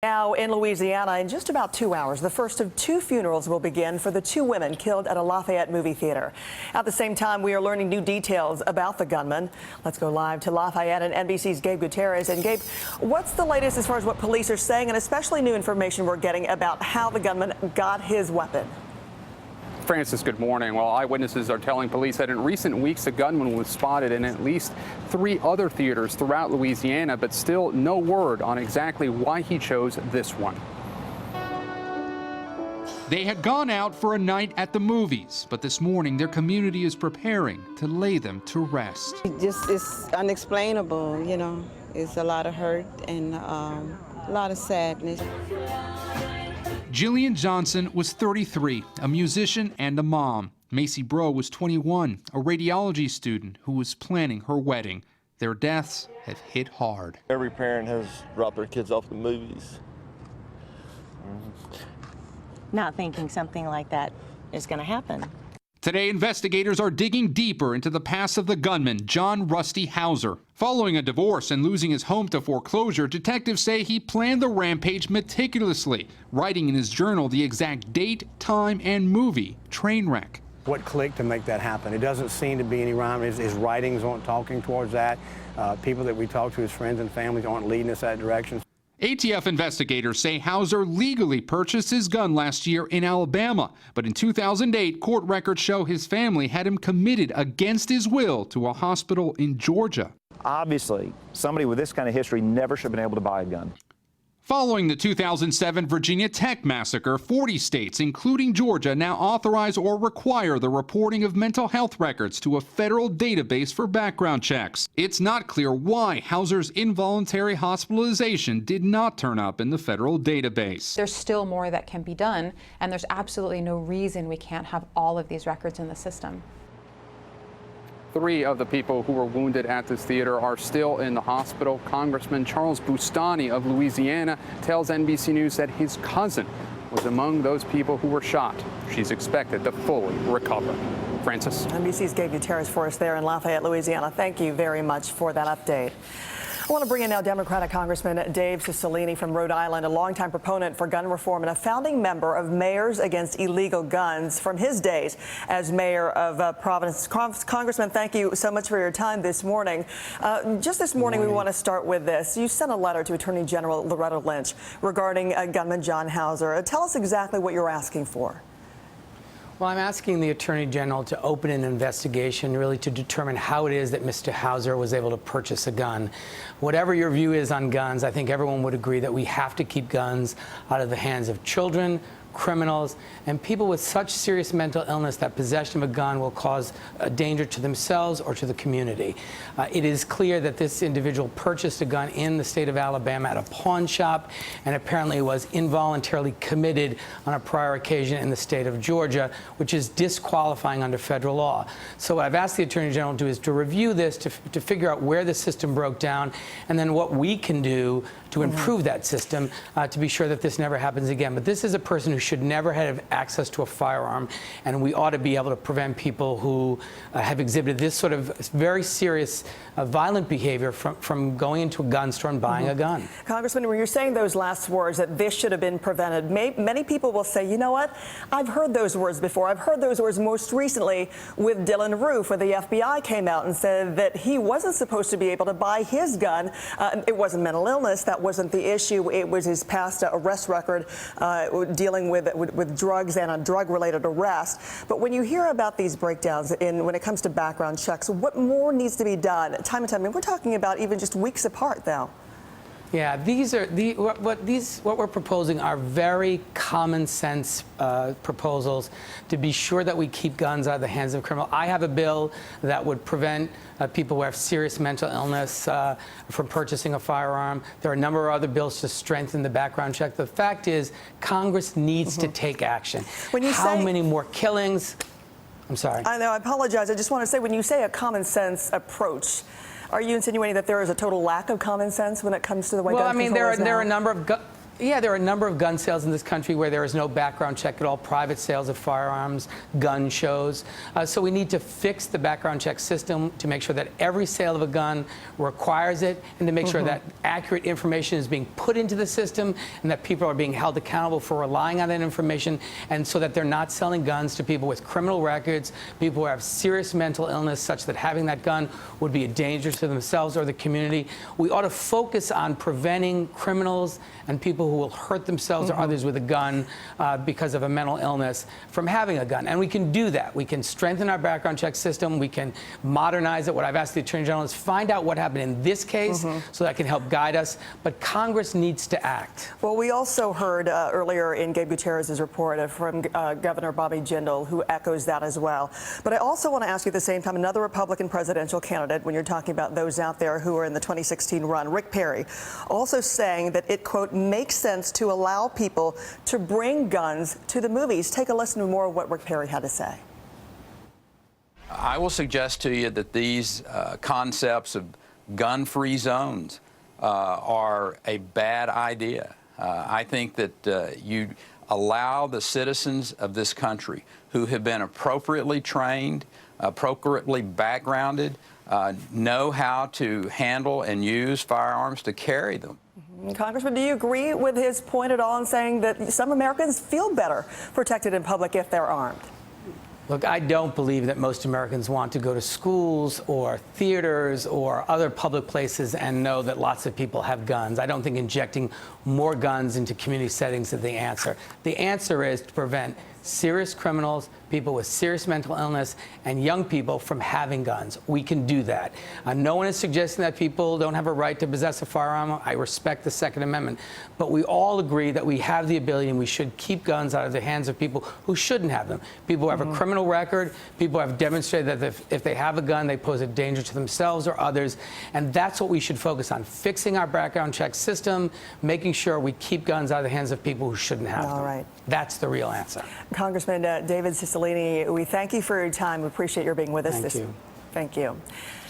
Now in Louisiana, in just about 2 hours, the first of 2 funerals will begin for the 2 women killed at a Lafayette movie theater. At the same time, we are learning new details about the gunman. Let's go live to Lafayette and NBC's Gabe Gutierrez. And Gabe, what's the latest as far as what police are saying, and especially new information we're getting about how the gunman got his weapon? Francis, good morning. Well, eyewitnesses are telling police that in recent weeks, a gunman was spotted in at least 3 other theaters throughout Louisiana, but still no word on exactly why he chose this one. They had gone out for a night at the movies, but this morning their community is preparing to lay them to rest. It's unexplainable, you know. It's a lot of hurt and a lot of sadness. Jillian Johnson was 33, a musician and a mom. Macy Bro was 21, a radiology student who was planning her wedding. Their deaths have hit hard. Every parent has dropped their kids off the movies. Not thinking something like that is going to happen. Today, investigators are digging deeper into the past of the gunman, John Rusty Hauser. Following a divorce and losing his home to foreclosure, detectives say he planned the rampage meticulously, writing in his journal the exact date, time, and movie, Trainwreck. What clicked to make that happen? It doesn't seem to be any rhyme. His writings aren't talking towards that. People that we talk to, his friends and family, aren't leading us that direction. ATF investigators say Hauser legally purchased his gun last year in Alabama, but in 2008, court records show his family had him committed against his will to a hospital in Georgia. Obviously, somebody with this kind of history never should have been able to buy a gun. Following the 2007 Virginia Tech massacre, 40 states, including Georgia, now authorize or require the reporting of mental health records to a federal database for background checks. It's not clear why Hauser's involuntary hospitalization did not turn up in the federal database. There's still more that can be done, and there's absolutely no reason we can't have all of these records in the system. 3 of the people who were wounded at this theater are still in the hospital. Congressman Charles Bustani of Louisiana tells NBC News that his cousin was among those people who were shot. She's expected to fully recover. Francis. NBC's Gabe Gutierrez for us there in Lafayette, Louisiana. Thank you very much for that update. I want to bring in now Democratic Congressman Dave Cicilline from Rhode Island, a longtime proponent for gun reform and a founding member of Mayors Against Illegal Guns from his days as mayor of Providence. Congressman, thank you so much for your time this morning. Just this morning, we want to start with this. You sent a letter to Attorney General Loretta Lynch regarding gunman John Hauser. Tell us exactly what you're asking for. Well, I'm asking the Attorney General to open an investigation really to determine how it is that Mr. Hauser was able to purchase a gun. Whatever your view is on guns, I think everyone would agree that we have to keep guns out of the hands of children, criminals, and people with such serious mental illness that possession of a gun will cause a danger to themselves or to the community. It is clear that this individual purchased a gun in the state of Alabama at a pawn shop and apparently was involuntarily committed on a prior occasion in the state of Georgia, which is disqualifying under federal law. So what I've asked the Attorney General to do is to review this, to figure out where the system broke down, and then what we can do to improve that system to be sure that this never happens again. But this is a person who should never have access to a firearm, and we ought to be able to prevent people who have exhibited this sort of very serious violent behavior from going into a gun store and buying a gun. Congressman, when you're saying those last words that this should have been prevented, many people will say, you know what, I've heard those words before. I've heard those words most recently with Dylan Roof, where the FBI came out and said that he wasn't supposed to be able to buy his gun. It wasn't mental illness. That wasn't the issue. It was his past arrest record dealing with drugs and a drug-related arrest. But when you hear about these breakdowns when it comes to background checks, what more needs to be done time and time? I mean, we're talking about even just weeks apart now. Yeah, what we're proposing are very common sense proposals to be sure that we keep guns out of the hands of criminals. I have a bill that would prevent people who have serious mental illness from purchasing a firearm. There are a number of other bills to strengthen the background check. The fact is, Congress needs to take action. How many more killings? I'm sorry. I know, I apologize. I just want to say, when you say a common sense approach, are you insinuating that there is a total lack of common sense when it comes to the way gun control is now? There are a number of Yeah, there are a number of gun sales in this country where there is no background check at all, private sales of firearms, gun shows. So we need to fix the background check system to make sure that every sale of a gun requires it, and to make sure that accurate information is being put into the system and that people are being held accountable for relying on that information, and so that they're not selling guns to people with criminal records, people who have serious mental illness such that having that gun would be a danger to themselves or the community. We ought to focus on preventing criminals and people who will hurt themselves or others with a gun because of a mental illness from having a gun. And we can do that. We can strengthen our background check system. We can modernize it. What I've asked the Attorney General is find out what happened in this case so that can help guide us. But Congress needs to act. Well, we also heard earlier in Gabe Gutierrez's report from Governor Bobby Jindal, who echoes that as well. But I also want to ask you at the same time, another Republican presidential candidate, when you're talking about those out there who are in the 2016 run, Rick Perry, also saying that it, quote, makes sense to allow people to bring guns to the movies. Take a listen to more of what Rick Perry had to say. I will suggest to you that these concepts of gun-free zones are a bad idea. I think that you allow the citizens of this country who have been appropriately trained, appropriately backgrounded, know how to handle and use firearms to carry them. Congressman, do you agree with his point at all in saying that some Americans feel better protected in public if they're armed? Look, I don't believe that most Americans want to go to schools or theaters or other public places and know that lots of people have guns. I don't think injecting more guns into community settings is the answer. The answer is to prevent serious criminals, people with serious mental illness, and young people from having guns. We can do that. No one is suggesting that people don't have a right to possess a firearm. I respect the Second Amendment. But we all agree that we have the ability and we should keep guns out of the hands of people who shouldn't have them. People who have a criminal record, people who have demonstrated that if they have a gun, they pose a danger to themselves or others. And that's what we should focus on, fixing our background check system, making sure we keep guns out of the hands of people who shouldn't have them. All right. That's the real answer. Congressman David Cicilline, we thank you for your time. We appreciate your being with us. Thank you. Thank you.